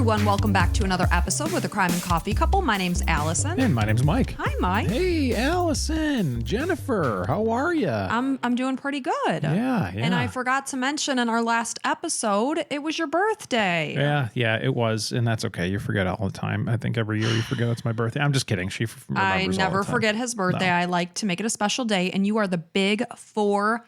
everyone. Welcome back to another episode with the Crime and Coffee Couple. My name's Allison. And my name's Mike. Hi, Mike. Hey, Allison. Jennifer, how are you? I'm doing pretty good. Yeah. And I forgot to mention in our last episode, it was your birthday. Yeah, it was. And that's okay. You forget all the time. I think every year you forget it's my birthday. I'm just kidding. She remembers I all never the time. forget his birthday. No. I like to make it a special day. And you are the big 4-6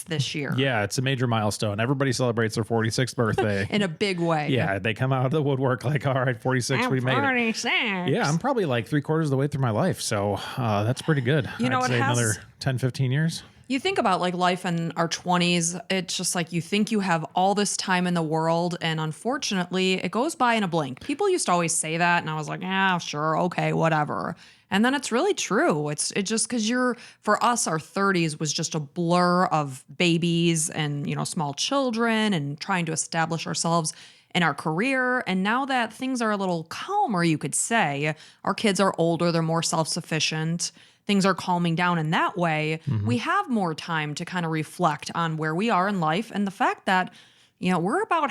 this year. Yeah, it's a major milestone. Everybody celebrates their 46th birthday. In a big way. Yeah, they come out of the woodwork like, all right, 46, we made it. 46. Yeah, I'm probably like 3/4 of the way through my life. So that's pretty good. You know, I'd say another 10, 15 years. You think about like life in our 20s, it's just like you think you have all this time in the world, and unfortunately it goes by in a blink. People used to always say that, and I was like, yeah, sure, okay, whatever. And then it's really true. It's just because for us, our 30s was just a blur of babies and, small children and trying to establish ourselves in our career. And now that things are a little calmer, you could say, our kids are older, they're more self-sufficient, things are calming down in that way, we have more time to kind of reflect on where we are in life and the fact that, we're about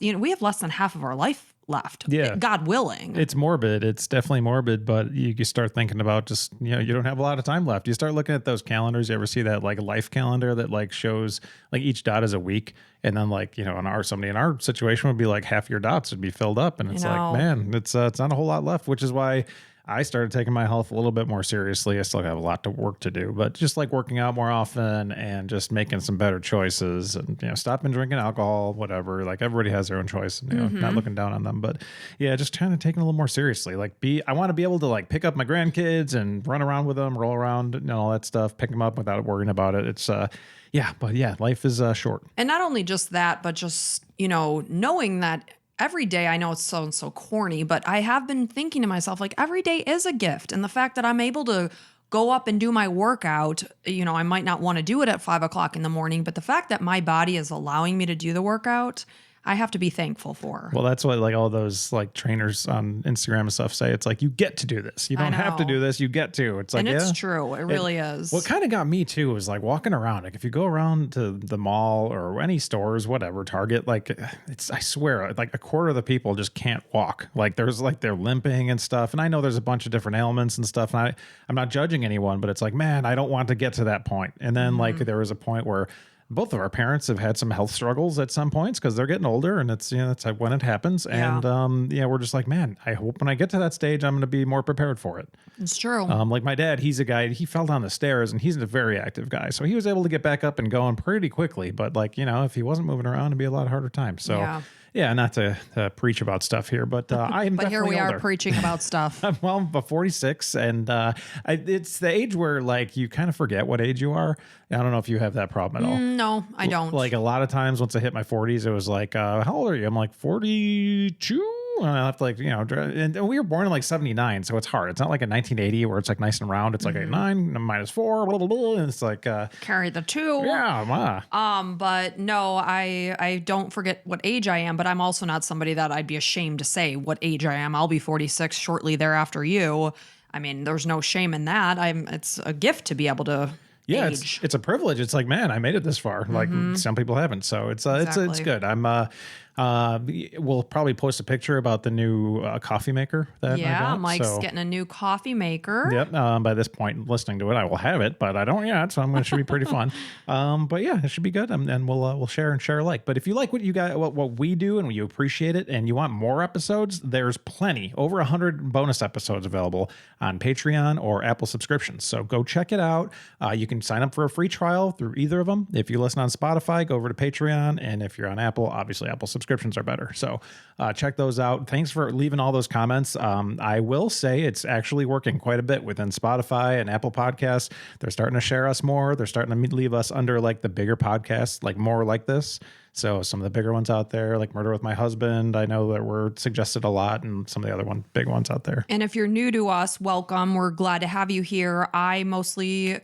we have less than half of our life left. Yeah. God willing. It's morbid. It's definitely morbid, but you start thinking about just, you don't have a lot of time left. You start looking at those calendars. You ever see that like life calendar that like shows like each dot is a week? And then like, somebody in our situation would be like half your dots would be filled up. And it's like, man, it's not a whole lot left, which is why I started taking my health a little bit more seriously. I still have a lot of work to do, but just like working out more often and just making some better choices and, stopping drinking alcohol, whatever. Like everybody has their own choice, not looking down on them, but yeah, just trying to take it a little more seriously. Like I want to be able to like pick up my grandkids and run around with them, roll around and all that stuff, pick them up without worrying about it. It's, life is short. And not only just that, but just, knowing that every day, I know it sounds so corny, but I have been thinking to myself, like, every day is a gift. And the fact that I'm able to go up and do my workout, I might not want to do it at 5 o'clock in the morning, but the fact that my body is allowing me to do the workout, I have to be thankful for. Well, that's what like all those like trainers on Instagram and stuff say. It's like, you get to do this. You don't have to do this. You get to. It's like, and it's true. It really is. What kind of got me too was like walking around. Like if you go around to the mall or any stores, whatever, Target, like I swear, like a quarter of the people just can't walk. Like there's like they're limping and stuff. And I know there's a bunch of different ailments and stuff. And I'm not judging anyone, but it's like, man, I don't want to get to that point. And then like there was a point where both of our parents have had some health struggles at some points because they're getting older, and it's that's when it happens. Yeah. And we're just like, man, I hope when I get to that stage, I'm going to be more prepared for it. It's true. Like my dad, he's a guy, he fell down the stairs, and he's a very active guy, so he was able to get back up and going pretty quickly. But like if he wasn't moving around, it'd be a lot harder time. So. Yeah, not to preach about stuff here, but I'm but here we older. are preaching about stuff. Well, I'm 46, and it's the age where like you kind of forget what age you are. I don't know if you have that problem at all. No, I don't. Like a lot of times once I hit my 40s, it was like, how old are you? I'm like 42. And I have to like, and we were born in like 79, so it's hard. It's not like a 1980 where it's like nice and round. It's like a 9 minus 4, blah, blah, blah, and it's like carry the 2. Yeah, but no, I don't forget what age I am, but I'm also not somebody that I'd be ashamed to say what age I am. I'll be 46 shortly thereafter you. I mean, there's no shame in that. It's a gift to be able to age. It's a privilege. It's like, man, I made it this far. Like some people haven't. So it's good. We'll probably post a picture about the new coffee maker that I got. Mike's getting a new coffee maker. Yep. By this point, listening to it, I will have it, but I don't yet. So it should be pretty fun. But yeah, it should be good. And we'll share alike. But if you like what you got, what we do, and you appreciate it, and you want more episodes, there's plenty, over 100 bonus episodes available on Patreon or Apple subscriptions. So go check it out. You can sign up for a free trial through either of them. If you listen on Spotify, go over to Patreon. And if you're on Apple, obviously Apple subscriptions are better. So check those out. Thanks for leaving all those comments. I will say it's actually working quite a bit within Spotify and Apple Podcasts. They're starting to share us more. They're starting to leave us under like the bigger podcasts, like more like this. So some of the bigger ones out there, like Murder with My Husband, I know that were suggested a lot, and some of the other big ones out there. And if you're new to us, welcome. We're glad to have you here. I mostly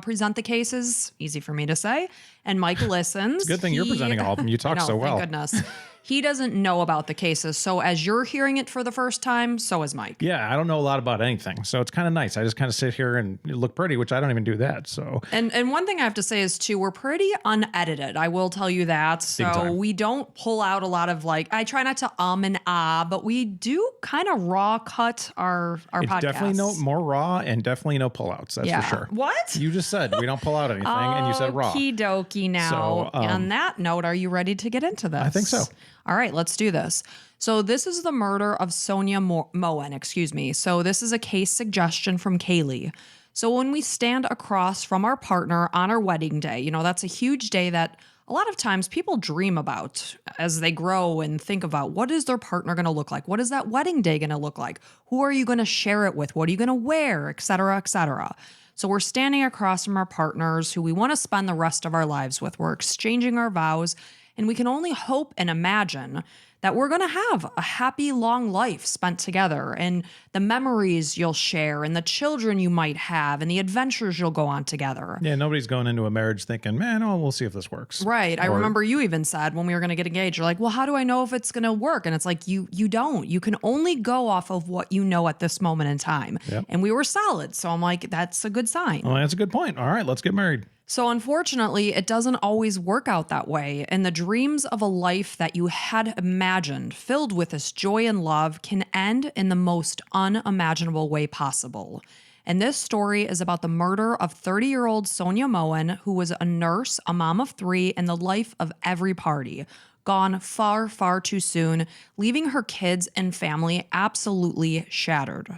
present the cases, easy for me to say. and Mike listens. Good thing you're presenting all of them. You talk so well. Thank goodness. He doesn't know about the cases. So as you're hearing it for the first time, so is Mike. Yeah, I don't know a lot about anything. So it's kind of nice. I just kind of sit here and look pretty, which I don't even do that. So And one thing I have to say is too, we're pretty unedited. I will tell you that. So we don't pull out a lot of I try not to and but we do kind of raw cut our podcast. Definitely no more raw and definitely no pullouts. That's for sure. What? You just said we don't pull out anything and you said raw. Okie dokie now. So, on that note, are you ready to get into this? I think so. All right, let's do this. So this is the murder of Sonja Moen, So this is a case suggestion from Kaylee. So when we stand across from our partner on our wedding day, that's a huge day that a lot of times people dream about as they grow and think about what is their partner going to look like? What is that wedding day going to look like? Who are you going to share it with? What are you going to wear, et cetera, et cetera. So we're standing across from our partners who we want to spend the rest of our lives with. We're exchanging our vows, and we can only hope and imagine that we're going to have a happy, long life spent together, and the memories you'll share and the children you might have and the adventures you'll go on together. Yeah, nobody's going into a marriage thinking, man, we'll see if this works. Right. I remember you even said when we were going to get engaged, you're like, well, how do I know if it's going to work? And it's like, you don't. You can only go off of what you know at this moment in time. Yep. And we were solid. So I'm like, that's a good sign. Well, that's a good point. All right, let's get married. So unfortunately, it doesn't always work out that way, and the dreams of a life that you had imagined filled with this joy and love can end in the most unimaginable way possible. And this story is about the murder of 30-year-old Sonja Moen, who was a nurse, a mom of 3, and the life of every party. Gone far, far too soon, leaving her kids and family absolutely shattered.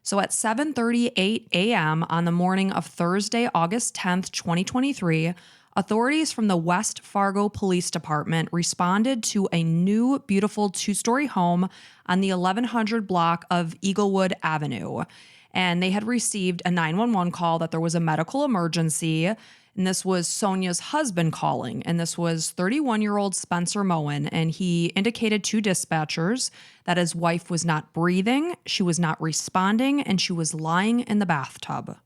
So at 7:38 a.m. on the morning of Thursday, August 10th, 2023, authorities from the West Fargo Police Department responded to a new, beautiful 2-story home on the 1100 block of Eaglewood Avenue. And they had received a 911 call that there was a medical emergency. And this was Sonja's husband calling. And this was 31-year-old Spencer Moen. And he indicated to dispatchers that his wife was not breathing, she was not responding, and she was lying in the bathtub.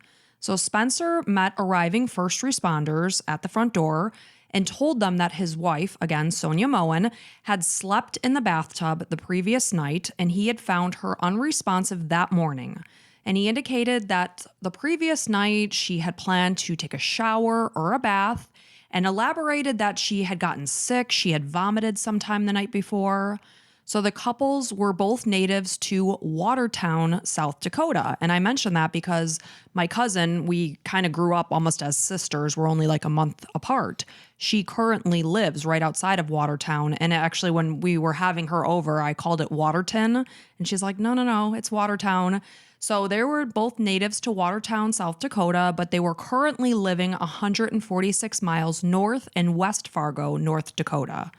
So Spencer met arriving first responders at the front door and told them that his wife, again, Sonja Moen, had slept in the bathtub the previous night, and he had found her unresponsive that morning. And he indicated that the previous night she had planned to take a shower or a bath, and elaborated that she had gotten sick, she had vomited sometime the night before. So the couples were both natives to Watertown, South Dakota. And I mention that because my cousin, we kind of grew up almost as sisters. We're only like a month apart. She currently lives right outside of Watertown. And actually, when we were having her over, I called it Waterton. And she's like, no, it's Watertown. So they were both natives to Watertown, South Dakota, but they were currently living 146 miles north in West Fargo, North Dakota.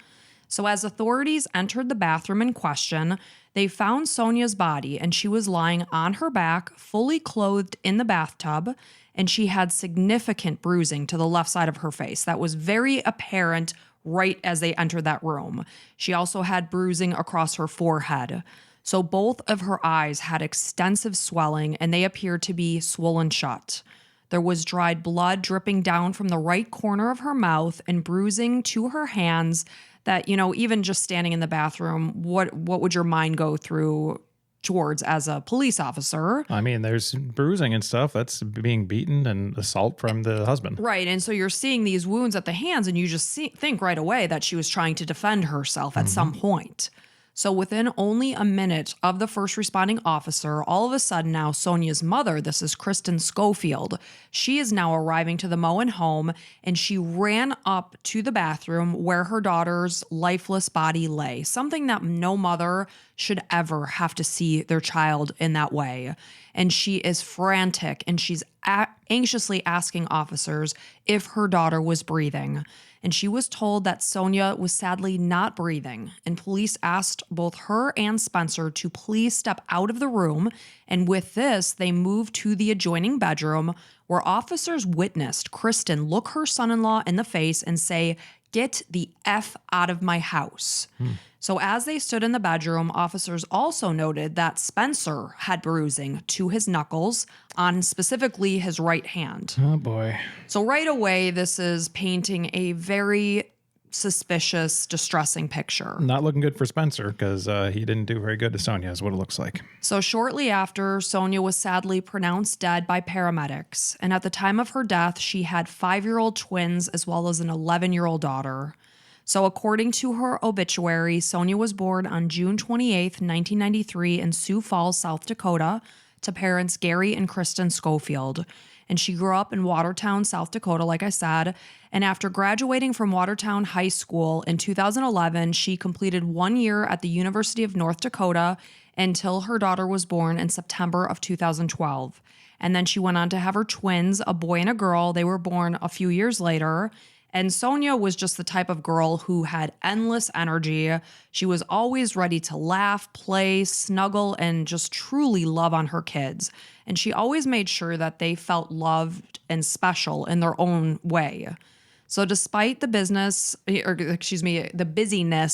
So as authorities entered the bathroom in question, they found Sonja's body, and she was lying on her back, fully clothed in the bathtub, and she had significant bruising to the left side of her face. That was very apparent right as they entered that room. She also had bruising across her forehead. So both of her eyes had extensive swelling, and they appeared to be swollen shut. There was dried blood dripping down from the right corner of her mouth and bruising to her hands that, even just standing in the bathroom, what would your mind go through towards as a police officer? I mean, there's bruising and stuff. That's being beaten and assault from the husband. Right. And so you're seeing these wounds at the hands, and you just think right away that she was trying to defend herself at some point. So within only a minute of the first responding officer, all of a sudden now Sonja's mother, this is Kristen Schofield, she is now arriving to the Moen home, and she ran up to the bathroom where her daughter's lifeless body lay, something that no mother should ever have to see their child in that way. And she is frantic, and she's anxiously asking officers if her daughter was breathing. And she was told that Sonja was sadly not breathing, and police asked both her and Spencer to please step out of the room, and with this, they moved to the adjoining bedroom, where officers witnessed Kristen look her son-in-law in the face and say, "Get the F out of my house." So as they stood in the bedroom, officers also noted that Spencer had bruising to his knuckles on specifically his right hand. Oh, boy. So right away, this is painting a very suspicious, distressing picture. Not looking good for Spencer because he didn't do very good to Sonja is what it looks like. So shortly after, Sonja was sadly pronounced dead by paramedics. And at the time of her death, she had 5-year-old twins as well as an 11-year-old daughter. So according to her obituary, Sonja was born on June 28th, 1993 in Sioux Falls, South Dakota, to parents Gary and Kristen Schofield. And she grew up in Watertown, South Dakota, like I said. And after graduating from Watertown High School in 2011, she completed 1 year at the University of North Dakota until her daughter was born in September of 2012. And then she went on to have her twins, a boy and a girl. They were born a few years later. And Sonja was just the type of girl who had endless energy. She was always ready to laugh, play, snuggle, and just truly love on her kids. And she always made sure that they felt loved and special in their own way. So despite the busyness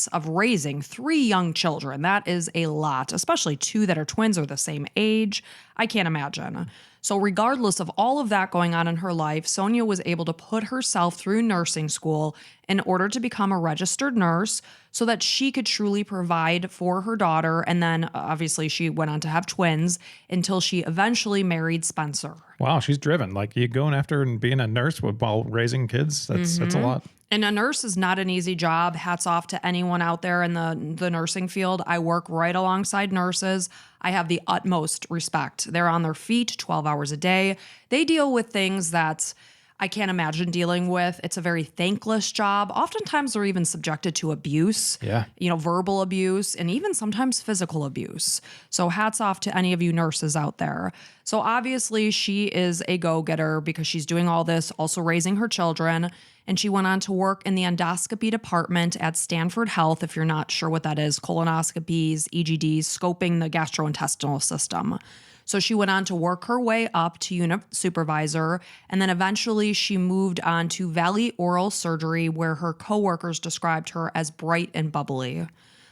of raising 3 young children, that is a lot, especially 2 that are twins or the same age. I can't imagine. So regardless of all of that going on in her life, Sonja was able to put herself through nursing school in order to become a registered nurse so that she could truly provide for her daughter. And then obviously she went on to have twins until she eventually married Spencer. Wow, she's driven. Like you going after and being a nurse while raising kids, that's a lot. And a nurse is not an easy job. Hats off to anyone out there in the nursing field. I work right alongside nurses. I have the utmost respect. They're on their feet 12 hours a day. They deal with things that I can't imagine dealing with. It's a very thankless job. Oftentimes they're even subjected to abuse, verbal abuse, and even sometimes physical abuse. So hats off to any of you nurses out there. So obviously she is a go-getter because she's doing all this, also raising her children. And she went on to work in the endoscopy department at Stanford Health, if you're not sure what that is, colonoscopies, EGDs, scoping the gastrointestinal system. So she went on to work her way up to unit supervisor, and then eventually she moved on to Valley Oral Surgery, where her coworkers described her as bright and bubbly.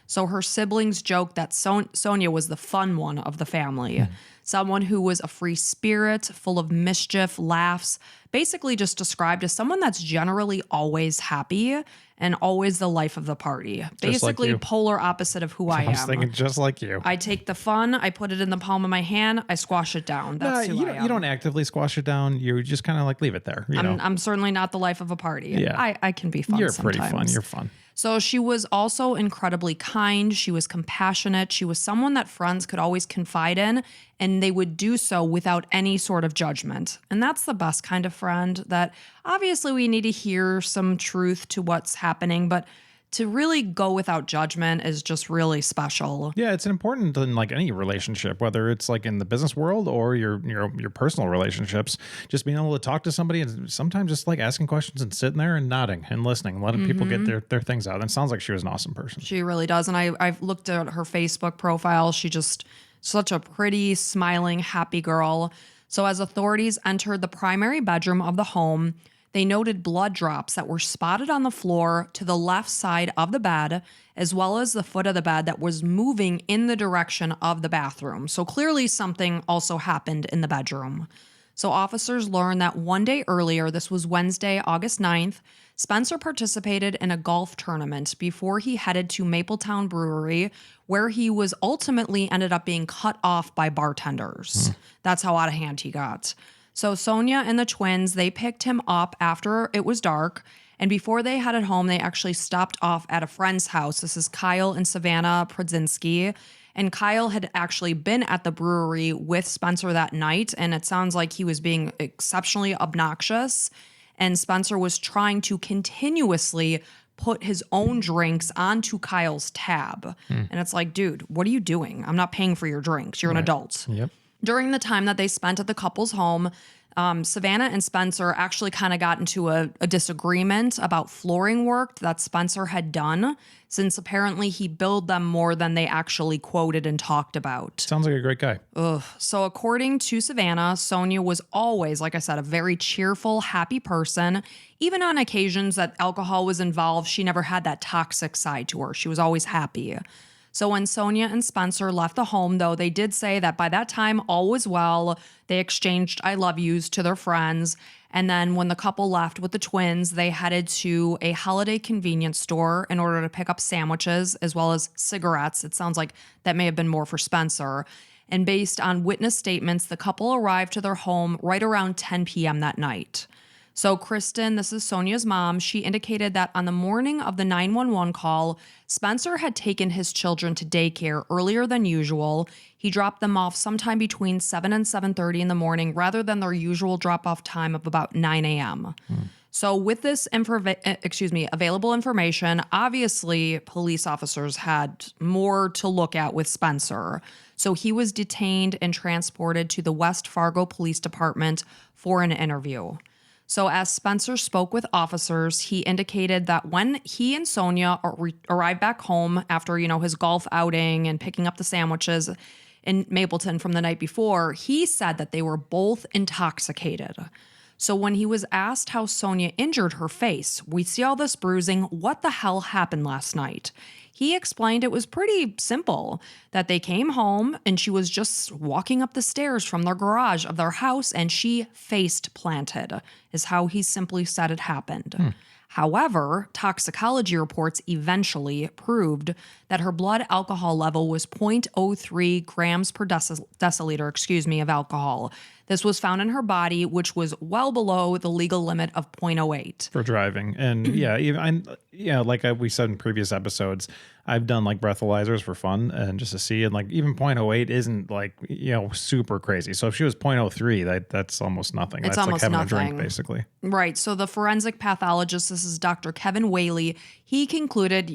So her siblings joked that Sonja was the fun one of the family, someone who was a free spirit, full of mischief, laughs, basically just described as someone that's generally always happy and always the life of the party. Basically like polar opposite of who I am. I was thinking just like you. I take the fun, I put it in the palm of my hand, I squash it down. That's who I am. You don't actively squash it down. You just kind of like leave it there. I'm certainly not the life of a party. Yeah. I can be fun You're sometimes. pretty fun. You're fun. So she was also incredibly kind. She was compassionate. She was someone that friends could always confide in, and they would do so without any sort of judgment. And that's the best kind of friend, that obviously we need to hear some truth to what's happening, but to really go without judgment is just really special. Yeah, it's important in like any relationship, whether it's like in the business world or your personal relationships, just being able to talk to somebody and sometimes just like asking questions and sitting there and nodding and listening, letting people get their things out. And it sounds like she was an awesome person. She really does. And I've looked at her Facebook profile. She just such a pretty, smiling, happy girl. So as authorities entered the primary bedroom of the home, they noted blood drops that were spotted on the floor to the left side of the bed, as well as the foot of the bed that was moving in the direction of the bathroom. So clearly something also happened in the bedroom. So officers learned that 1 day earlier, this was Wednesday, August 9th, Spencer participated in a golf tournament before he headed to Mapletown Brewery, where he was ultimately ended up being cut off by bartenders. That's how out of hand he got. So Sonja and the twins, they picked him up after it was dark. And before they headed home, they actually stopped off at a friend's house. This is Kyle and Savannah Prodzinski. And Kyle had actually been at the brewery with Spencer that night. And it sounds like he was being exceptionally obnoxious. And Spencer was trying to continuously put his own drinks onto Kyle's tab. And it's like, dude, what are you doing? I'm not paying for your drinks. You're an adult. Yep. During the time that they spent at the couple's home, Savannah and Spencer actually kind of got into a disagreement about flooring work that Spencer had done, since apparently he billed them more than they actually quoted and talked about. Sounds like a great guy. So according to Savannah, Sonja was always, like I said, a very cheerful, happy person. Even on occasions that alcohol was involved, she never had that toxic side to her. She was always happy. So when Sonja and Spencer left the home, though, they did say that by that time, all was well. They exchanged I love yous to their friends. And then when the couple left with the twins, they headed to a holiday convenience store in order to pick up sandwiches as well as cigarettes. It sounds like that may have been more for Spencer. And based on witness statements, the couple arrived to their home right around 10 p.m. that night. So Kristen, this is Sonja's mom, she indicated that on the morning of the 911 call, Spencer had taken his children to daycare earlier than usual. He dropped them off sometime between 7 and 7:30 in the morning rather than their usual drop-off time of about 9 a.m. So with this available information, obviously police officers had more to look at with Spencer. So he was detained and transported to the West Fargo Police Department for an interview. So as Spencer spoke with officers, he indicated that when he and Sonja arrived back home after, his golf outing and picking up the sandwiches in Mapleton from the night before, he said that they were both intoxicated. So when he was asked how Sonja injured her face, we see all this bruising, what the hell happened last night? He explained it was pretty simple, that they came home and she was just walking up the stairs from their garage of their house and she faced planted, is how he simply said it happened. However, toxicology reports eventually proved that her blood alcohol level was 0.03 grams per deciliter, of alcohol. This was found in her body, which was well below the legal limit of 0.08. For driving. And we said in previous episodes, I've done like breathalyzers for fun and just to see, and like even 0.08 isn't like, super crazy. So if she was 0.03, that's almost nothing. It's that's almost like having nothing. a drink, basically. Right. So the forensic pathologist, this is Dr. Kevin Whaley, he concluded,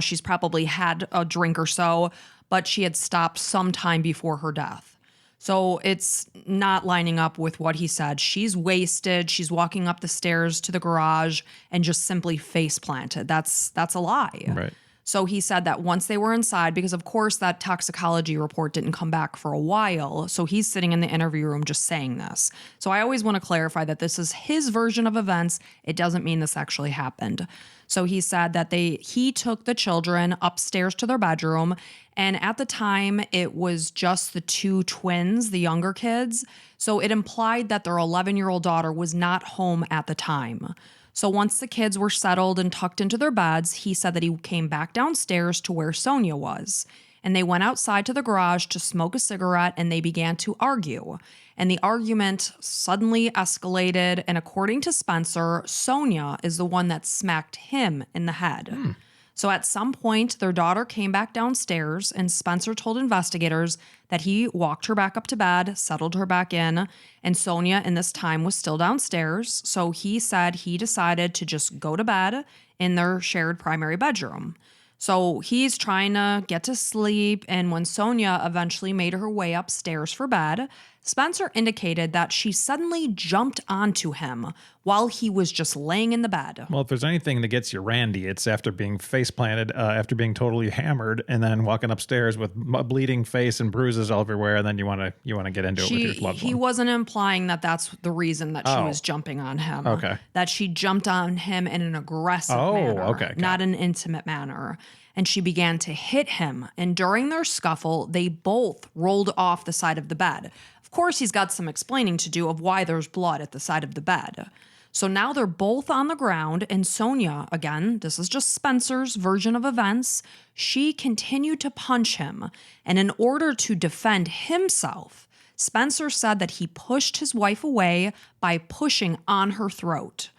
she's probably had a drink or so, but she had stopped sometime before her death. So it's not lining up with what he said. She's wasted. She's walking up the stairs to the garage and just simply face planted. That's a lie. Right. So he said that once they were inside, because of course that toxicology report didn't come back for a while, so he's sitting in the interview room just saying this. So I always want to clarify that this is his version of events. It doesn't mean this actually happened. So he said that he took the children upstairs to their bedroom, and at the time it was just the two twins, the younger kids. So it implied that their 11-year-old daughter was not home at the time. So once the kids were settled and tucked into their beds, he said that he came back downstairs to where Sonja was. And they went outside to the garage to smoke a cigarette and they began to argue. And the argument suddenly escalated. And according to Spencer, Sonja is the one that smacked him in the head. So at some point, their daughter came back downstairs and Spencer told investigators that he walked her back up to bed, settled her back in, and Sonja in this time was still downstairs. So he said he decided to just go to bed in their shared primary bedroom. So he's trying to get to sleep, and when Sonja eventually made her way upstairs for bed, Spencer indicated that she suddenly jumped onto him while he was just laying in the bed. Well, if there's anything that gets you randy, it's after being face planted, after being totally hammered, and then walking upstairs with a bleeding face and bruises everywhere, and then you want to get into it with your loved one. He wasn't implying that that's the reason that she was jumping on him. Okay. That she jumped on him in an aggressive manner, okay. not an intimate manner. And she began to hit him. And during their scuffle, they both rolled off the side of the bed. Of course, he's got some explaining to do of why there's blood at the side of the bed. So now they're both on the ground, and Sonja, again, this is just Spencer's version of events, she continued to punch him. And in order to defend himself, Spencer said that he pushed his wife away by pushing on her throat.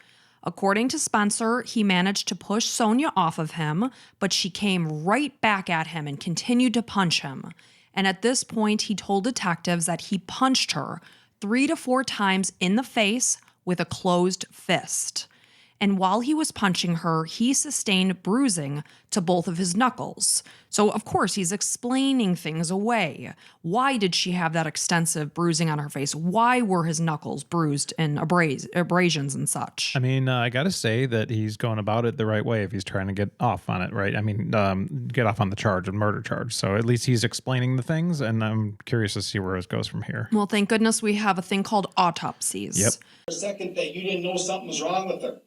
According to Spencer, he managed to push Sonja off of him, but she came right back at him and continued to punch him. And at this point, he told detectives that he punched her 3 to 4 times in the face with a closed fist. And while he was punching her, he sustained bruising to both of his knuckles. So, of course, he's explaining things away. Why did she have that extensive bruising on her face? Why were his knuckles bruised and abrasions and such? I mean, I got to say that he's going about it the right way if he's trying to get off on it, right? I mean, get off on the charge, a murder charge. So at least he's explaining the things, and I'm curious to see where it goes from here. Well, thank goodness we have a thing called autopsies. Yep. For a second that you didn't know something was wrong with her.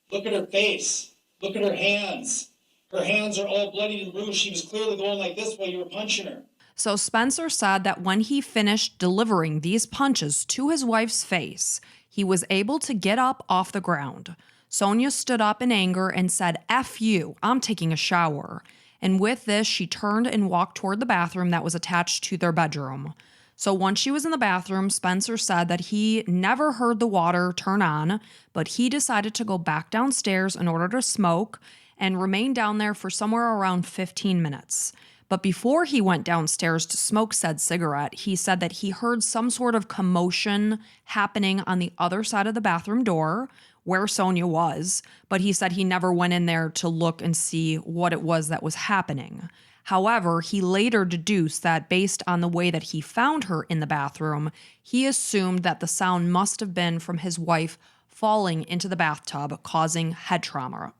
Look at her face. Look at her hands. Her hands are all bloody and bruised. She was clearly going like this while you were punching her. So Spencer said that when he finished delivering these punches to his wife's face, he was able to get up off the ground. Sonja stood up in anger and said, "F you, I'm taking a shower." And with this, she turned and walked toward the bathroom that was attached to their bedroom. So once she was in the bathroom, Spencer said that he never heard the water turn on, but he decided to go back downstairs in order to smoke and remain down there for somewhere around 15 minutes. But before he went downstairs to smoke said cigarette, he said that he heard some sort of commotion happening on the other side of the bathroom door where Sonja was, but he said he never went in there to look and see what it was that was happening. However, he later deduced that based on the way that he found her in the bathroom, he assumed that the sound must have been from his wife falling into the bathtub, causing head trauma.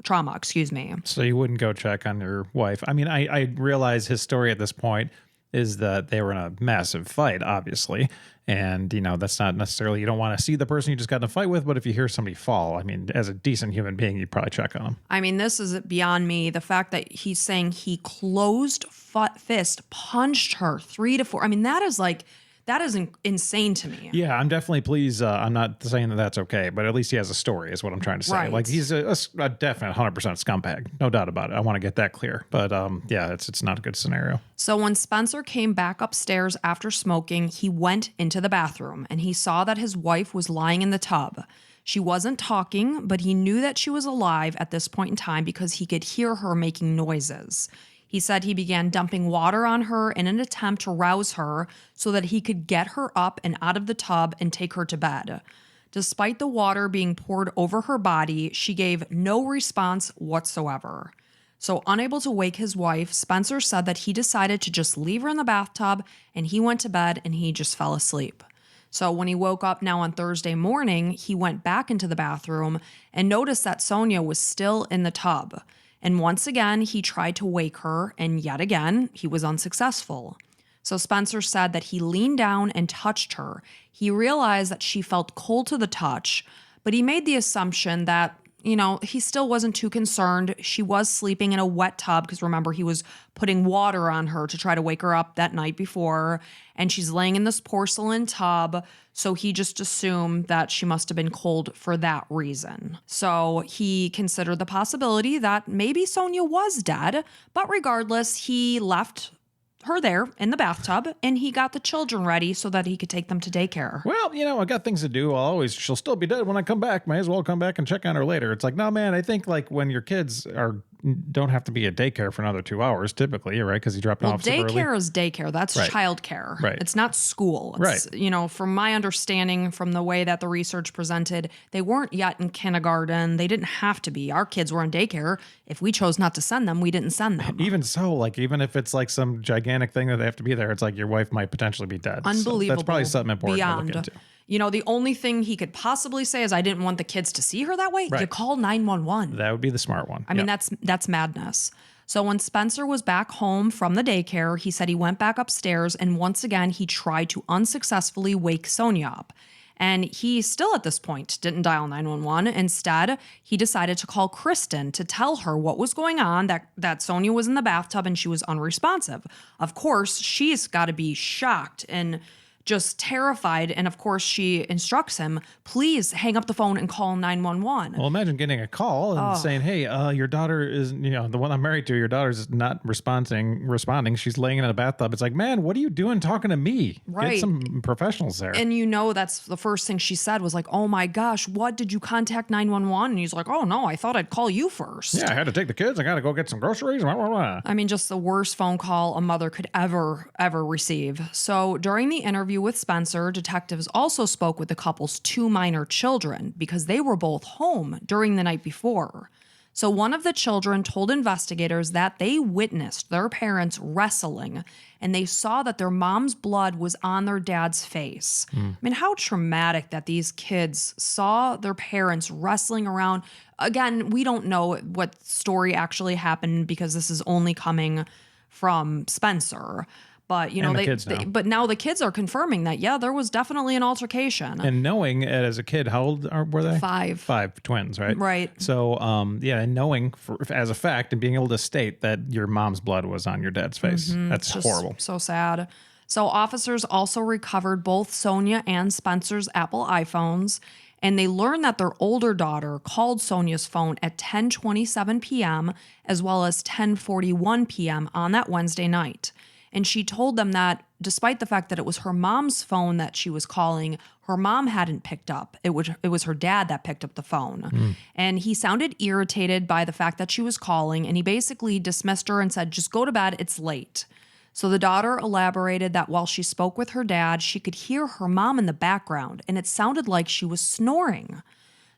So you wouldn't go check on your wife. I mean, I realize his story at this point is that they were in a massive fight, obviously. And, you know, that's not necessarily, you don't want to see the person you just got in a fight with, but if you hear somebody fall, I mean, as a decent human being, you'd probably check on them. I mean, this is beyond me. The fact that he's saying he closed fist punched her 3 to 4. I mean, that is insane to me. Yeah, I'm definitely pleased. I'm not saying that that's okay, but at least he has a story is what I'm trying to say. Right. Like he's a definite 100% scumbag. No doubt about it. I want to get that clear. But yeah, it's not a good scenario. So when Spencer came back upstairs after smoking, he went into the bathroom and he saw that his wife was lying in the tub. She wasn't talking, but he knew that she was alive at this point in time because he could hear her making noises. He said he began dumping water on her in an attempt to rouse her so that he could get her up and out of the tub and take her to bed. Despite the water being poured over her body, she gave no response whatsoever. So unable to wake his wife, Spencer said that he decided to just leave her in the bathtub and he went to bed and he just fell asleep. So when he woke up now on Thursday morning, he went back into the bathroom and noticed that Sonja was still in the tub. And once again, he tried to wake her, and yet again, he was unsuccessful. So Spencer said that he leaned down and touched her. He realized that she felt cold to the touch, but he made the assumption that, you know, he still wasn't too concerned. She was sleeping in a wet tub because remember, he was putting water on her to try to wake her up that night before, and she's laying in this porcelain tub. So he just assumed that she must have been cold for that reason. So he considered the possibility that maybe Sonja was dead, but regardless, he left her there in the bathtub and he got the children ready so that he could take them to daycare. Well, you know, I got things to do. She'll still be dead when I come back. May as well come back and check on her later. It's like, no, man, I think like when your kids don't have to be at daycare for another 2 hours, typically, right? Because you drop them off super early. Daycare is daycare. That's right. Childcare. Right. It's not school. It's, right. You know, from my understanding, from the way that the research presented, they weren't yet in kindergarten. They didn't have to be. Our kids were in daycare. If we chose not to send them, we didn't send them. Even so, like, even if it's like some gigantic thing that they have to be there, it's like your wife might potentially be dead. Unbelievable. So that's probably something important beyond. to look into. You know, the only thing he could possibly say is, I didn't want the kids to see her that way. Right. You call 911. That would be the smart one. I mean, that's madness. So when Spencer was back home from the daycare, he said he went back upstairs and once again, he tried to unsuccessfully wake Sonja up. And he still at this point didn't dial 911. Instead, he decided to call Kristen to tell her what was going on, that Sonja was in the bathtub and she was unresponsive. Of course, she's got to be shocked and just terrified. And of course, she instructs him, please hang up the phone and call 911. Well, imagine getting a call and saying, hey, your daughter is, you know, the one I'm married to, your daughter's not responding. She's laying in a bathtub. It's like, man, what are you doing talking to me? Right. Get some professionals there. And you know, that's the first thing she said was like, oh my gosh, what did you contact 911? And he's like, oh no, I thought I'd call you first. Yeah, I had to take the kids. I got to go get some groceries. Blah, blah, blah. I mean, just the worst phone call a mother could ever receive. So during the interview interview with Spencer, detectives also spoke with the couple's 2 minor children because they were both home during the night before. So one of the children told investigators that they witnessed their parents wrestling and they saw that their mom's blood was on their dad's face. I mean, how traumatic that these kids saw their parents wrestling around. Again, we don't know what story actually happened because this is only coming from Spencer. But, you know, but now the kids are confirming that, yeah, there was definitely an altercation. And knowing it as a kid, how old were they? 5. 5 twins, right? Right. So, and knowing as a fact and being able to state that your mom's blood was on your dad's face. That's horrible. So sad. So officers also recovered both Sonja and Spencer's Apple iPhones, and they learned that their older daughter called Sonja's phone at 10:27 p.m. as well as 10:41 p.m. on that Wednesday night. And she told them that despite the fact that it was her mom's phone that she was calling, her mom hadn't picked up. It was her dad that picked up the phone. And he sounded irritated by the fact that she was calling, and he basically dismissed her and said, just go to bed, it's late. So the daughter elaborated that while she spoke with her dad, she could hear her mom in the background, and it sounded like she was snoring.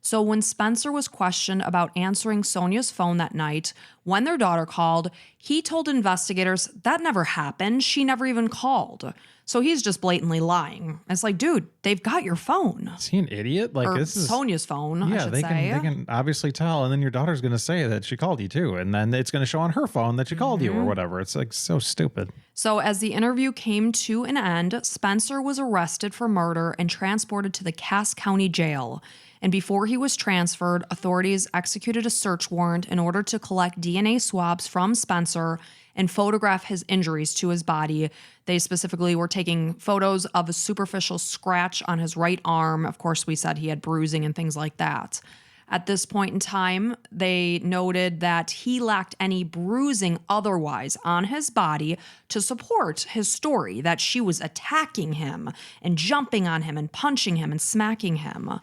So when Spencer was questioned about answering Sonja's phone that night, when their daughter called, he told investigators that never happened. She never even called. So he's just blatantly lying. It's like, dude, they've got your phone. Is he an idiot? Like, Or this is Sonja's phone, I should they say. can obviously tell, and then your daughter's going to say that she called you too, and then it's going to show on her phone that she called you or whatever. It's like so stupid. So as the interview came to an end, Spencer was arrested for murder and transported to the Cass County Jail. And before he was transferred, authorities executed a search warrant in order to collect DNA swabs from Spencer and photograph his injuries to his body. They specifically were taking photos of a superficial scratch on his right arm. Of course, we said he had bruising and things like that. At this point in time, they noted that he lacked any bruising otherwise on his body to support his story that she was attacking him and jumping on him and punching him and smacking him.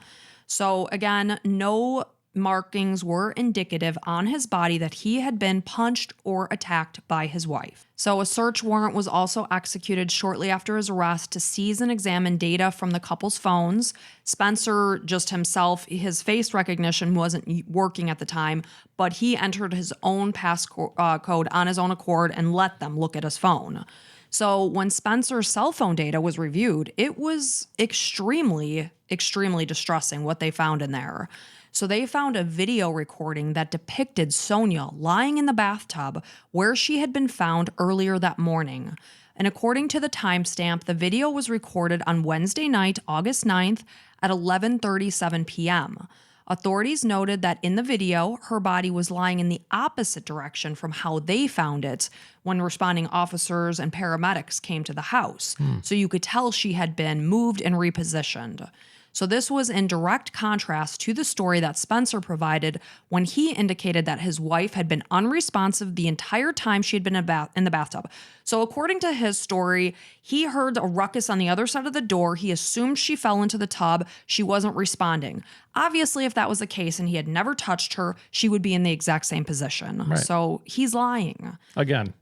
So again, no markings were indicative on his body that he had been punched or attacked by his wife. So a search warrant was also executed shortly after his arrest to seize and examine data from the couple's phones. Spencer just himself, his face recognition wasn't working at the time, but he entered his own passcode on his own accord and let them look at his phone. So when Spencer's cell phone data was reviewed, it was extremely distressing what they found in there. So they found a video recording that depicted Sonja lying in the bathtub where she had been found earlier that morning. And according to the timestamp, the video was recorded on Wednesday night, August 9th at 11:37 p.m. Authorities noted that in the video, her body was lying in the opposite direction from how they found it when responding officers and paramedics came to the house. So you could tell she had been moved and repositioned. So this was in direct contrast to the story that Spencer provided when he indicated that his wife had been unresponsive the entire time she had been in the bathtub. So according to his story, he heard a ruckus on the other side of the door. He assumed she fell into the tub. She wasn't responding. Obviously, if that was the case and he had never touched her, she would be in the exact same position. Right. So he's lying. Again.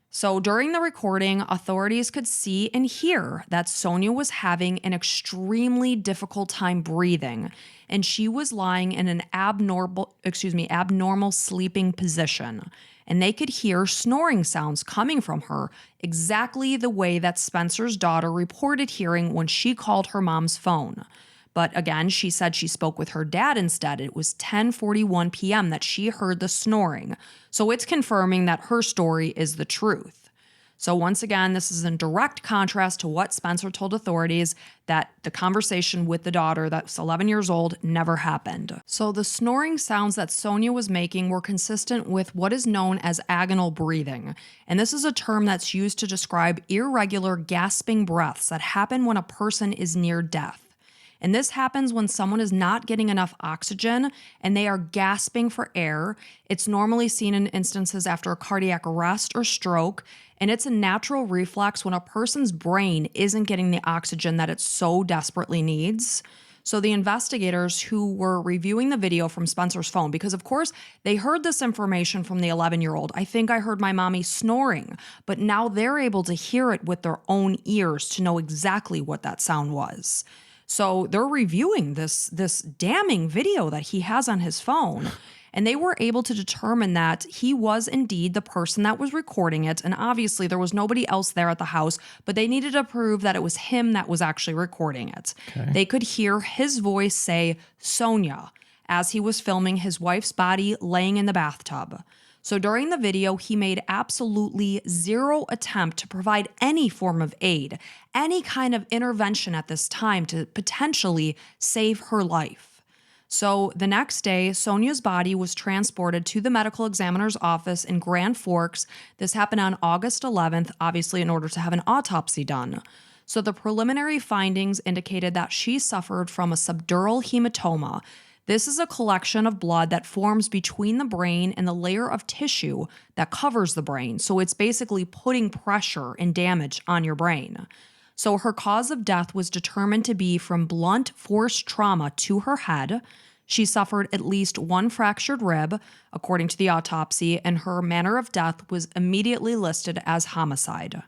So during the recording, authorities could see and hear that Sonja was having an extremely difficult time breathing, and she was lying in an abnormal sleeping position. And they could hear snoring sounds coming from her exactly the way that Spencer's daughter reported hearing when she called her mom's phone. But again, she said she spoke with her dad instead. It was 10:41 p.m. that she heard the snoring. So it's confirming that her story is the truth. So once again, this is in direct contrast to what Spencer told authorities, that the conversation with the daughter that's 11 years old never happened. So the snoring sounds that Sonja was making were consistent with what is known as agonal breathing. And this is a term that's used to describe irregular gasping breaths that happen when a person is near death. And this happens when someone is not getting enough oxygen and they are gasping for air. It's normally seen in instances after a cardiac arrest or stroke, and it's a natural reflex when a person's brain isn't getting the oxygen that it so desperately needs. So the investigators who were reviewing the video from Spencer's phone, because of course they heard this information from the 11-year-old. I think I heard my mommy snoring, but now they're able to hear it with their own ears to know exactly what that sound was. So they're reviewing this damning video that he has on his phone. And they were able to determine that he was indeed the person that was recording it. And obviously there was nobody else there at the house, but they needed to prove that it was him that was actually recording it. Okay. They could hear his voice say, Sonja, as he was filming his wife's body laying in the bathtub. So during the video, he made absolutely zero attempt to provide any form of aid, any kind of intervention at this time to potentially save her life. So the next day, Sonja's body was transported to the medical examiner's office in Grand Forks. This happened on August 11th, obviously in order to have an autopsy done. So the preliminary findings indicated that she suffered from a subdural hematoma. This is a collection of blood that forms between the brain and the layer of tissue that covers the brain. So it's basically putting pressure and damage on your brain. So her cause of death was determined to be from blunt force trauma to her head. She suffered at least one fractured rib, according to the autopsy, and her manner of death was immediately listed as homicide.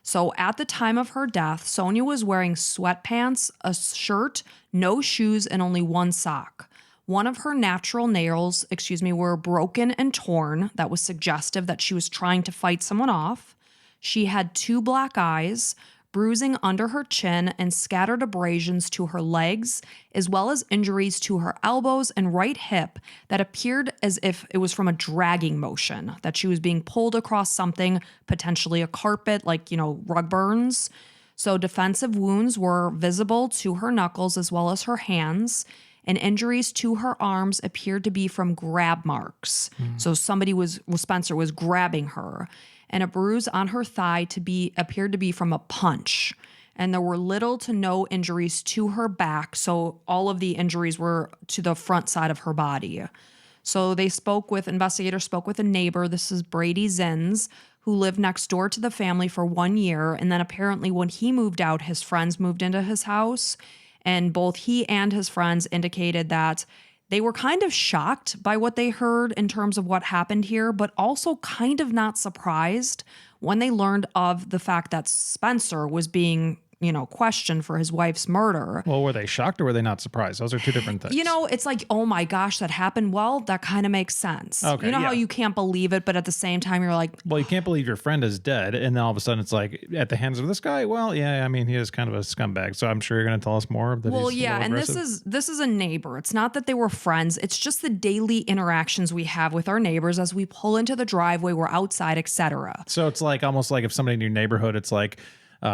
So at the time of her death, Sonja was wearing sweatpants, a shirt, no shoes, and only one sock. One of her natural nails, were broken and torn. That was suggestive that she was trying to fight someone off. She had 2 black eyes, bruising under her chin, and scattered abrasions to her legs, as well as injuries to her elbows and right hip that appeared as if it was from a dragging motion, that she was being pulled across something, potentially a carpet, like, rug burns. So defensive wounds were visible to her knuckles as well as her hands, and injuries to her arms appeared to be from grab marks. So Spencer was grabbing her. And a bruise on her thigh appeared to be from a punch. And there were little to no injuries to her back, so all of the injuries were to the front side of her body. So investigators spoke with a neighbor, this is Brady Zins, who lived next door to the family for 1 year, and then apparently when he moved out, his friends moved into his house, and both he and his friends indicated that they were kind of shocked by what they heard in terms of what happened here, but also kind of not surprised when they learned of the fact that Spencer was being, questioned for his wife's murder. Well, were they shocked or were they not surprised? Those are two different things. It's like, oh my gosh, that happened. Well, that kind of makes sense. Okay, how you can't believe it, but at the same time, you're like, well, you can't believe your friend is dead. And then all of a sudden it's like at the hands of this guy. Well, yeah, I mean, he is kind of a scumbag. So I'm sure you're going to tell us more. Well, yeah. And this is a neighbor. It's not that they were friends. It's just the daily interactions we have with our neighbors as we pull into the driveway, we're outside, etc. So it's like almost like if somebody in your neighborhood, it's like,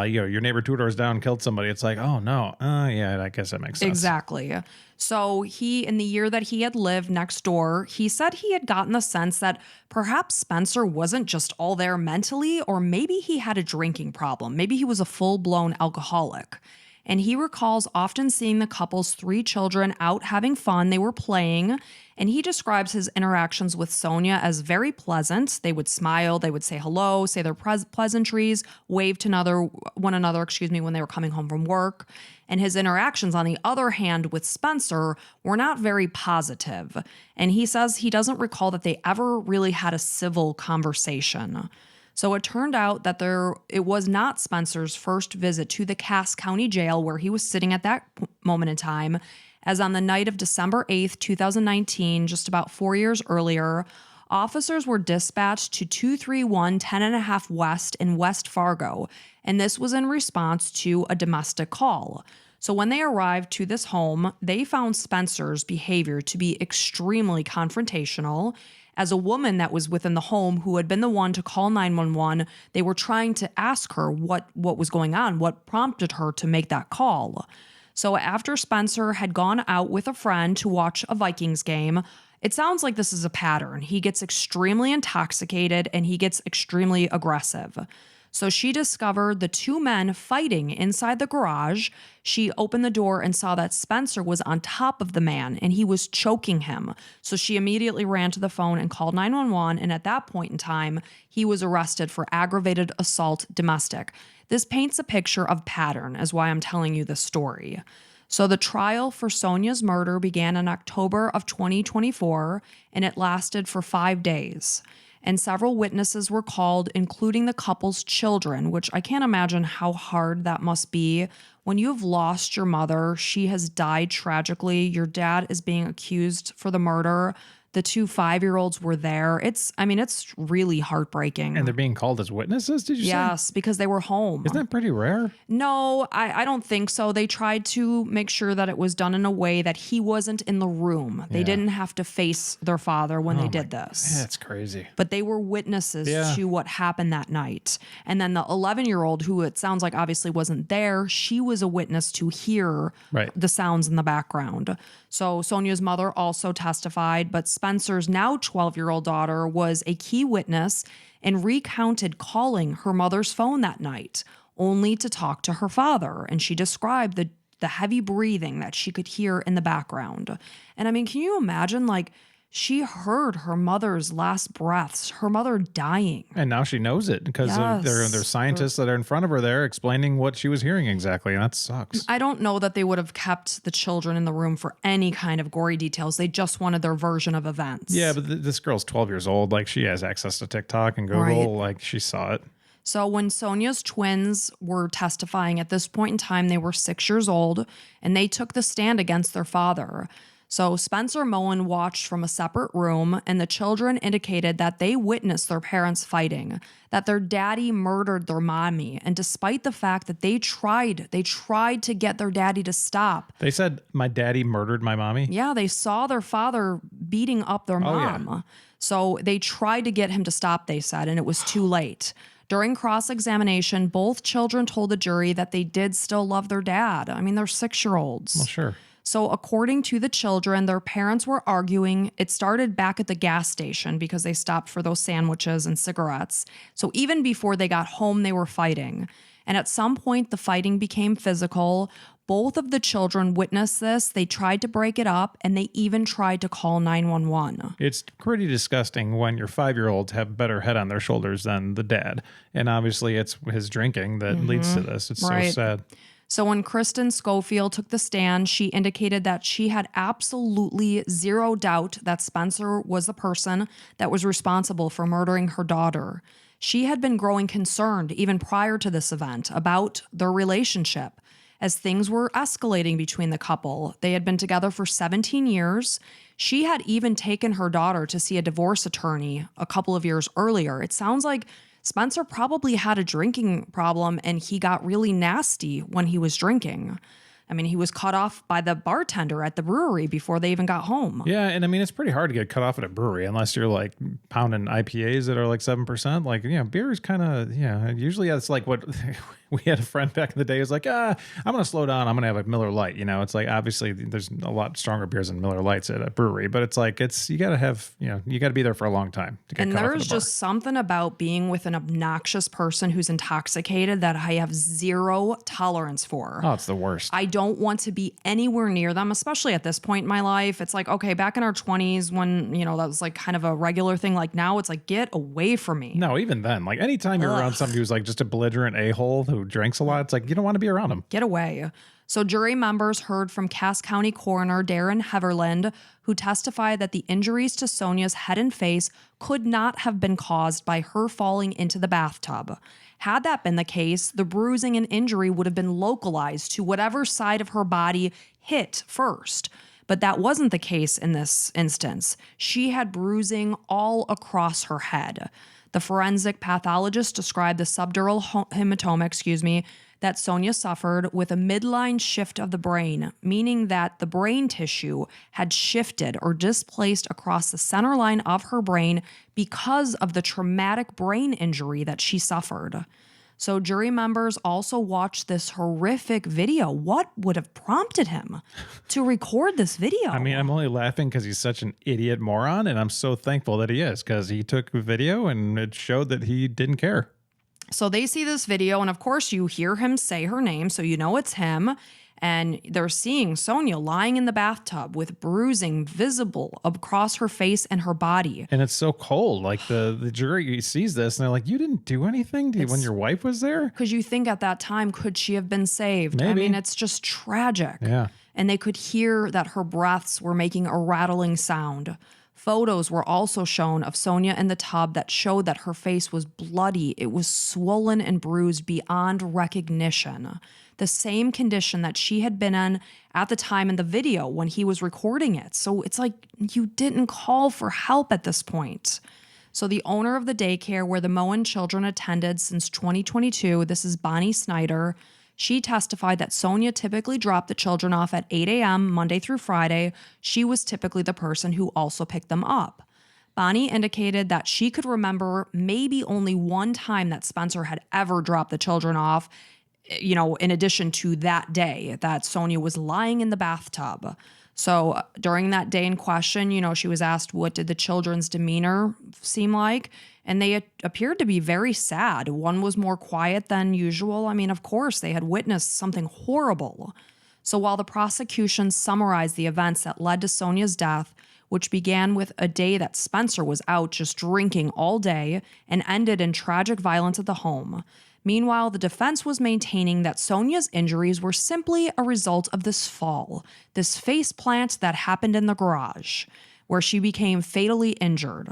your neighbor 2 doors down killed somebody. It's like, oh no. Yeah, I guess that makes sense. Exactly. So in the year that he had lived next door, he said he had gotten the sense that perhaps Spencer wasn't just all there mentally, or maybe he had a drinking problem. Maybe he was a full-blown alcoholic. And he recalls often seeing the couple's 3 children out having fun. They were playing, and he describes his interactions with Sonja as very pleasant. They would smile, they would say hello, say their pleasantries, wave to one another, when they were coming home from work. And his interactions, on the other hand, with Spencer were not very positive. And he says he doesn't recall that they ever really had a civil conversation. So it turned out that it was not Spencer's first visit to the Cass County Jail where he was sitting at that moment in time, as on the night of December 8th, 2019, just about 4 years earlier, officers were dispatched to 231 10.5 West in West Fargo, and this was in response to a domestic call. So when they arrived to this home, they found Spencer's behavior to be extremely confrontational. As a woman that was within the home who had been the one to call 911, they were trying to ask her what was going on, what prompted her to make that call. So after Spencer had gone out with a friend to watch a Vikings game, it sounds like this is a pattern. He gets extremely intoxicated and he gets extremely aggressive. So she discovered the 2 men fighting inside the garage. She opened the door and saw that Spencer was on top of the man and he was choking him. So she immediately ran to the phone and called 911. And at that point in time, he was arrested for aggravated assault domestic. This paints a picture of pattern, is why I'm telling you this story. So the trial for Sonja's murder began in October of 2024, and it lasted for 5 days. And several witnesses were called, including the couple's children, which I can't imagine how hard that must be. When you have lost your mother, she has died tragically. Your dad is being accused for the murder. The 2 5-year-olds were there. It's really heartbreaking. And they're being called as witnesses, did you say? Yes, because they were home. Isn't that pretty rare? No, I don't think so. They tried to make sure that it was done in a way that he wasn't in the room. They didn't have to face their father when they did this. That's crazy. But they were witnesses to what happened that night. And then the 11-year-old, who it sounds like obviously wasn't there, she was a witness to hear the sounds in the background. So Sonja's mother also testified, but Spencer's now 12-year-old daughter was a key witness and recounted calling her mother's phone that night, only to talk to her father. And she described the heavy breathing that she could hear in the background. And I mean, can you imagine, like, she heard her mother's last breaths, her mother dying. And now she knows it because there's scientists that are in front of her there explaining what she was hearing exactly. And that sucks. I don't know that they would have kept the children in the room for any kind of gory details. They just wanted their version of events. Yeah, but this girl's 12 years old. Like, she has access to TikTok and Google. Right. Like, she saw it. So when Sonja's twins were testifying at this point in time, they were 6 years old, and they took the stand against their father. So Sonja Moen watched from a separate room, and the children indicated that they witnessed their parents fighting, that their daddy murdered their mommy. And despite the fact that they tried to get their daddy to stop. They said, my daddy murdered my mommy? Yeah, they saw their father beating up their mom. Yeah. So they tried to get him to stop, they said, and it was too late. During cross-examination, both children told the jury that they did still love their dad. I mean, they're 6-year-olds. Well, sure. So according to the children, their parents were arguing. It started back at the gas station because they stopped for those sandwiches and cigarettes. So even before they got home, they were fighting. And at some point, the fighting became physical. Both of the children witnessed this. They tried to break it up, and they even tried to call 911. It's pretty disgusting when your 5-year-olds have better head on their shoulders than the dad. And obviously, it's his drinking that leads to this. It's so sad. So when Kristen Schofield took the stand, she indicated that she had absolutely zero doubt that Spencer was the person that was responsible for murdering her daughter. She had been growing concerned even prior to this event about their relationship as things were escalating between the couple. They had been together for 17 years. She had even taken her daughter to see a divorce attorney a couple of years earlier. It sounds like Spencer probably had a drinking problem, and he got really nasty when he was drinking. I mean, he was cut off by the bartender at the brewery before they even got home. Yeah, and I mean, it's pretty hard to get cut off at a brewery unless you're like pounding IPAs that are like 7%. Like, beer is kind of, usually it's like what we had a friend back in the day who's like, I'm going to slow down. I'm going to have a Miller Lite. It's like, obviously there's a lot stronger beers than Miller Lights at a brewery, but it's like, you got to have, you got to be there for a long time to get cut off at a bar. And there's just something about being with an obnoxious person who's intoxicated that I have zero tolerance for. Oh, it's the worst. I don't want to be anywhere near them, especially at this point in my life. It's like, okay, back in our 20s when, that was like kind of a regular thing. Like now it's like, get away from me. No, even then, like anytime you're around somebody who's like just a belligerent a-hole who drinks a lot, it's like, you don't want to be around him. Get away. So jury members heard from Cass County Coroner Darren Heverland, who testified that the injuries to Sonja's head and face could not have been caused by her falling into the bathtub. Had that been the case, the bruising and injury would have been localized to whatever side of her body hit first. But that wasn't the case in this instance. She had bruising all across her head. The forensic pathologist described the subdural hematoma, that Sonja suffered with a midline shift of the brain, meaning that the brain tissue had shifted or displaced across the center line of her brain because of the traumatic brain injury that she suffered. So jury members also watched this horrific video. What would have prompted him to record this video? I mean, I'm only laughing because he's such an idiot moron, and I'm so thankful that he is, because he took a video and it showed that he didn't care. So they see this video, and of course you hear him say her name, so you know it's him. And they're seeing Sonja lying in the bathtub with bruising visible across her face and her body. And it's so cold. Like the jury sees this and they're like, you didn't do anything when your wife was there? Because you think at that time, could she have been saved? Maybe. I mean, it's just tragic. Yeah. and they could hear that her breaths were making a rattling sound. Photos were also shown of Sonja in the tub that showed that her face was bloody. It was swollen and bruised beyond recognition. The same condition that she had been in at the time in the video when he was recording it. So it's like you didn't call for help at this point. So the owner of the daycare where the Moen children attended since 2022, this is Bonnie Snyder, she testified that Sonja typically dropped the children off at 8 a.m. Monday through Friday. She was typically the person who also picked them up. Bonnie indicated that she could remember maybe only one time that Spencer had ever dropped the children off, in addition to that day that Sonja was lying in the bathtub. So during that day in question, she was asked what did the children's demeanor seem like, and they appeared to be very sad. One was more quiet than usual. I mean, of course, they had witnessed something horrible. So while the prosecution summarized the events that led to Sonja's death, which began with a day that Spencer was out just drinking all day and ended in tragic violence at the home. Meanwhile, the defense was maintaining that Sonja's injuries were simply a result of this fall, this face plant that happened in the garage, where she became fatally injured.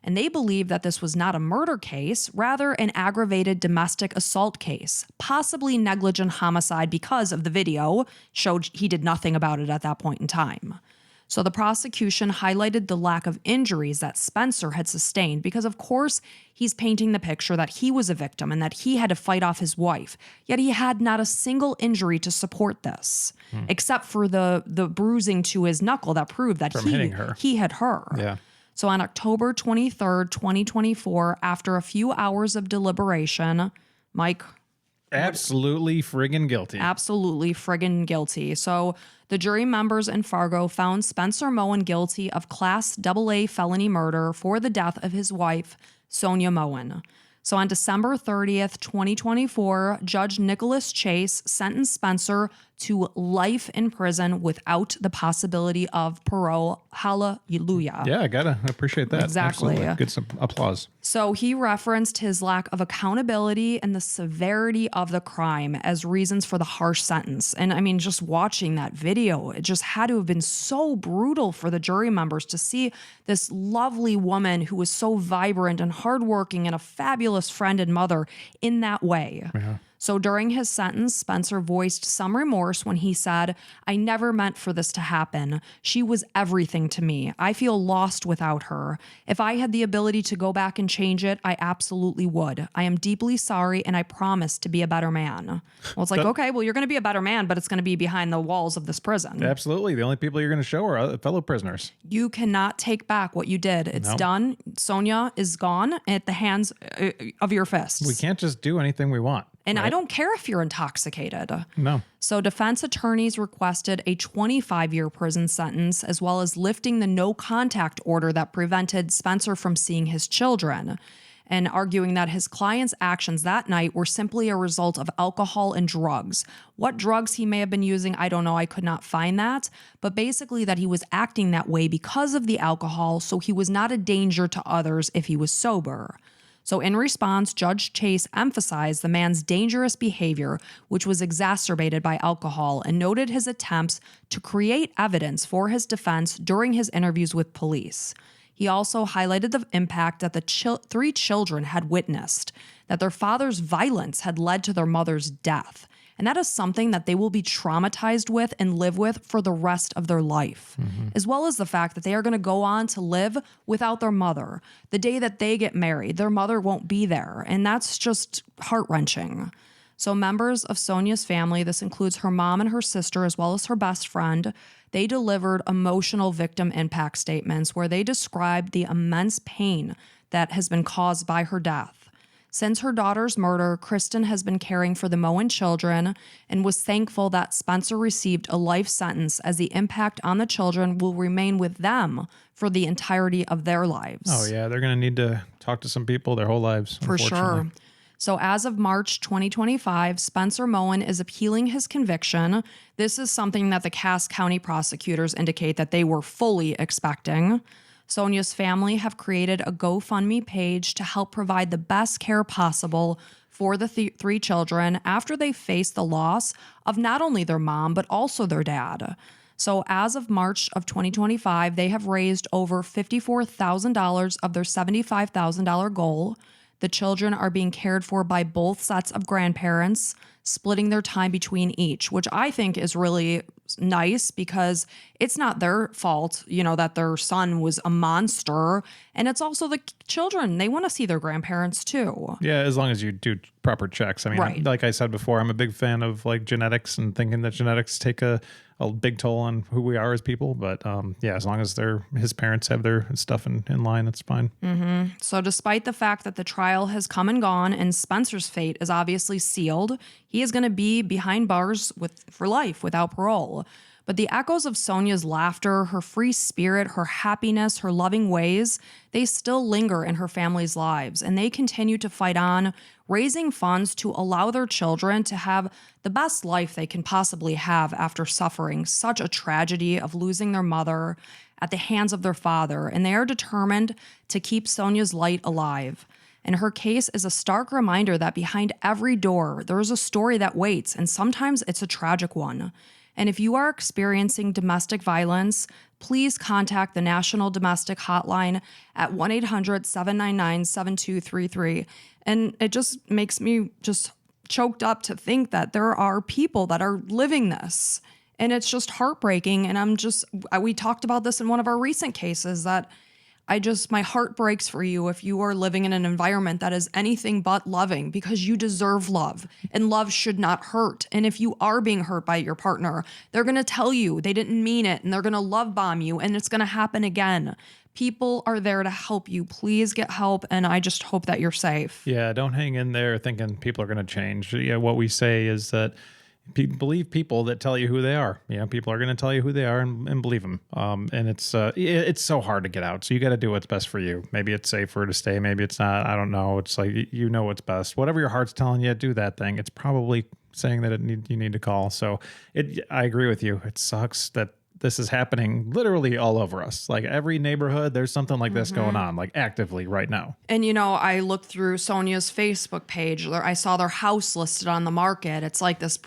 And they believed that this was not a murder case, rather an aggravated domestic assault case, possibly negligent homicide because of the video showed he did nothing about it at that point in time. So the prosecution highlighted the lack of injuries that Spencer had sustained because, of course, he's painting the picture that he was a victim and that he had to fight off his wife. Yet he had not a single injury to support this, except for the bruising to his knuckle that proved that he had her. Yeah. So on October 23rd, 2024, after a few hours of deliberation, Mike... Absolutely friggin' guilty. Absolutely friggin' guilty. So the jury members in Fargo found Spencer Moen guilty of Class AA felony murder for the death of his wife, Sonja Moen. So on December 30th, 2024, Judge Nicholas Chase sentenced Spencer to life in prison without the possibility of parole. Hallelujah. Yeah, I gotta appreciate that. Exactly. Absolutely. Get some applause. So he referenced his lack of accountability and the severity of the crime as reasons for the harsh sentence. And I mean, just watching that video, it just had to have been so brutal for the jury members to see this lovely woman who was so vibrant and hardworking and a fabulous friend and mother in that way. Yeah. So during his sentence, Spencer voiced some remorse when he said, "I never meant for this to happen. She was everything to me. I feel lost without her. If I had the ability to go back and change it, I absolutely would. I am deeply sorry and I promise to be a better man." Well, it's like, okay, well, you're going to be a better man, but it's going to be behind the walls of this prison. Absolutely. The only people you're going to show are fellow prisoners. You cannot take back what you did. It's done. Sonja is gone at the hands of your fists. We can't just do anything we want. And right? I don't care if you're intoxicated. No. So defense attorneys requested a 25-year prison sentence, as well as lifting the no contact order that prevented Spencer from seeing his children, and arguing that his client's actions that night were simply a result of alcohol and drugs. What drugs he may have been using, I don't know. I could not find that. But basically that he was acting that way because of the alcohol, so he was not a danger to others if he was sober. So in response, Judge Chase emphasized the man's dangerous behavior, which was exacerbated by alcohol, and noted his attempts to create evidence for his defense during his interviews with police. He also highlighted the impact that the three children had witnessed, that their father's violence had led to their mother's death. And that is something that they will be traumatized with and live with for the rest of their life, as well as the fact that they are going to go on to live without their mother. The day that they get married, their mother won't be there. And that's just heart-wrenching. So members of Sonja's family, this includes her mom and her sister, as well as her best friend, they delivered emotional victim impact statements where they described the immense pain that has been caused by her death. Since her daughter's murder, Kristen has been caring for the Moen children and was thankful that Spencer received a life sentence, as the impact on the children will remain with them for the entirety of their lives. Oh, yeah. They're going to need to talk to some people their whole lives. For sure. So as of March 2025, Spencer Moen is appealing his conviction. This is something that the Cass County prosecutors indicate that they were fully expecting. Sonja's family have created a GoFundMe page to help provide the best care possible for the three children after they faced the loss of not only their mom, but also their dad. So as of March of 2025, they have raised over $54,000 of their $75,000 goal. The children are being cared for by both sets of grandparents, splitting their time between each, which I think is really nice because it's not their fault, that their son was a monster. And it's also the children. They want to see their grandparents too. Yeah, as long as you do proper checks. I mean, Right. like I said before, I'm a big fan of like genetics and thinking that genetics take a big toll on who we are as people. But yeah, as long as his parents have their stuff in line, that's fine. So despite the fact that the trial has come and gone and Spencer's fate is obviously sealed, he is going to be behind bars for life without parole. But the echoes of Sonja's laughter, her free spirit, her happiness, her loving ways, they still linger in her family's lives, and they continue to fight on, raising funds to allow their children to have the best life they can possibly have after suffering such a tragedy of losing their mother at the hands of their father, and they are determined to keep Sonja's light alive. And her case is a stark reminder that behind every door, there is a story that waits, and sometimes it's a tragic one. And if you are experiencing domestic violence, please contact the National Domestic Hotline at 1-800-799-7233. And it just makes me just choked up to think that there are people that are living this. And it's just heartbreaking. And we talked about this in one of our recent cases that my heart breaks for you if you are living in an environment that is anything but loving, because you deserve love and love should not hurt. And if you are being hurt by your partner, they're going to tell you they didn't mean it and they're going to love bomb you and it's going to happen again. People are there to help you. Please get help. And I just hope that you're safe. Yeah, don't hang in there thinking people are going to change. Yeah, what we say is that believe people that tell you who they are. People are going to tell you who they are and believe them. And it's so hard to get out. So you got to do what's best for you. Maybe it's safer to stay. Maybe it's not. I don't know. It's like, what's best. Whatever your heart's telling you, do that thing. It's probably saying that you need to call. So I agree with you. It sucks that this is happening literally all over us. Like every neighborhood, there's something like this going on, like actively right now. And, I looked through Sonja's Facebook page. I saw their house listed on the market. It's like this,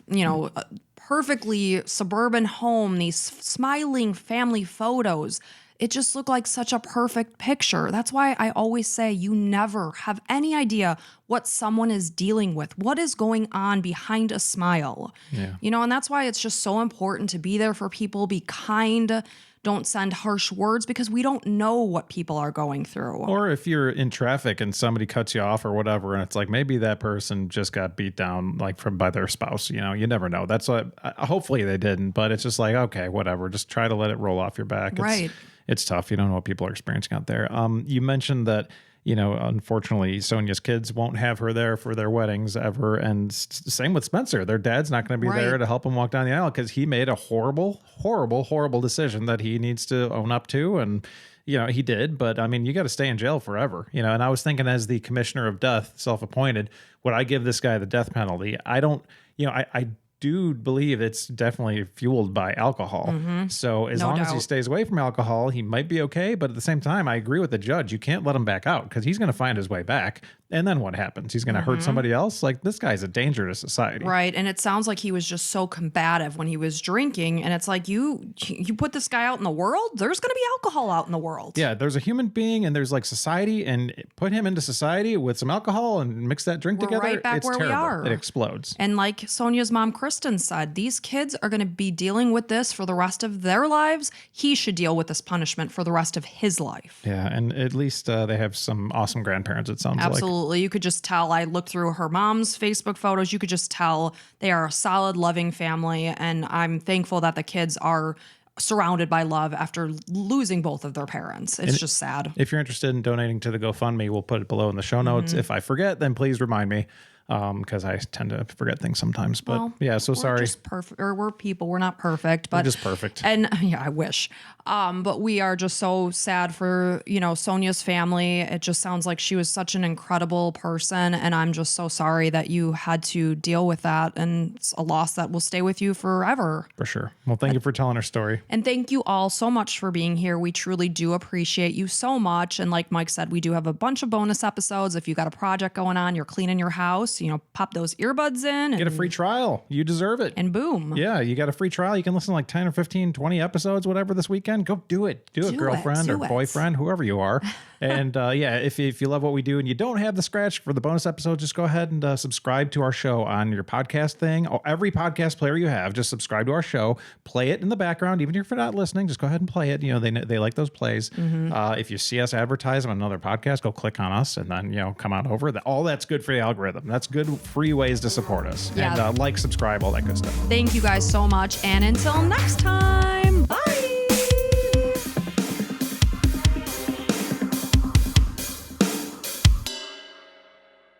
perfectly suburban home, these smiling family photos. It just looked like such a perfect picture. That's why I always say you never have any idea what someone is dealing with, what is going on behind a smile. Yeah. And that's why it's just so important to be there for people, be kind, don't send harsh words, because we don't know what people are going through. Or if you're in traffic and somebody cuts you off or whatever, and it's like maybe that person just got beat down by their spouse. You never know. That's what. Hopefully they didn't, but it's just like, okay, whatever. Just try to let it roll off your back. Right. It's tough. You don't know what people are experiencing out there. You mentioned that, unfortunately, Sonja's kids won't have her there for their weddings ever. And same with Spencer. Their dad's not going to be there to help him walk down the aisle because he made a horrible, horrible, horrible decision that he needs to own up to. And, he did. But, you got to stay in jail forever. And I was thinking, as the commissioner of death, self-appointed, would I give this guy the death penalty? I don't, I do believe it's definitely fueled by alcohol. So as long as he stays away from alcohol, he might be okay. But at the same time, I agree with the judge. You can't let him back out because he's going to find his way back. And then what happens? He's going to hurt somebody else? Like, this guy's a danger to society. Right. And it sounds like he was just so combative when he was drinking. And it's like, you put this guy out in the world, there's going to be alcohol out in the world. Yeah, there's a human being and there's like society, and put him into society with some alcohol and mix that drink together. Right back it's where terrible. we are. It explodes. And like Sonja's mom, Kristen, said, these kids are going to be dealing with this for the rest of their lives. He should deal with this punishment for the rest of his life. Yeah, and at least they have some awesome grandparents, it sounds like. Absolutely. You could just tell. I looked through her mom's Facebook photos. You could just tell they are a solid, loving family. And I'm thankful that the kids are surrounded by love after losing both of their parents. It's just sad. If you're interested in donating to the GoFundMe, we'll put it below in the show notes. If I forget, then please remind me. Because I tend to forget things sometimes. But so we're sorry. Just perfect, or we're people. We're not perfect, but We're just perfect. And yeah, I wish. But we are just so sad for Sonja's family. It just sounds like she was such an incredible person, and I'm just so sorry that you had to deal with that, and it's a loss that will stay with you forever. For sure. Well, thank you for telling our story. And thank you all so much for being here. We truly do appreciate you so much. And like Mike said, we do have a bunch of bonus episodes. If you got a project going on, you're cleaning your house, house, pop those earbuds in. And, Get a free trial. You deserve it. And boom. Yeah, you got a free trial. You can listen to like 10 or 15, 20 episodes, whatever, this weekend. Go do it. Do it, girlfriend or boyfriend, whoever you are. And if you love what we do and you don't have the scratch for the bonus episode, just go ahead and subscribe to our show on your podcast thing. Every podcast player you have, just subscribe to our show. Play it in the background. Even if you're not listening, just go ahead and play it. They like those plays. If you see us advertise on another podcast, go click on us and then, come on over. All that's good for the algorithm. That's good free ways to support us. Yeah. And subscribe, all that good stuff. Thank you guys so much. And until next time.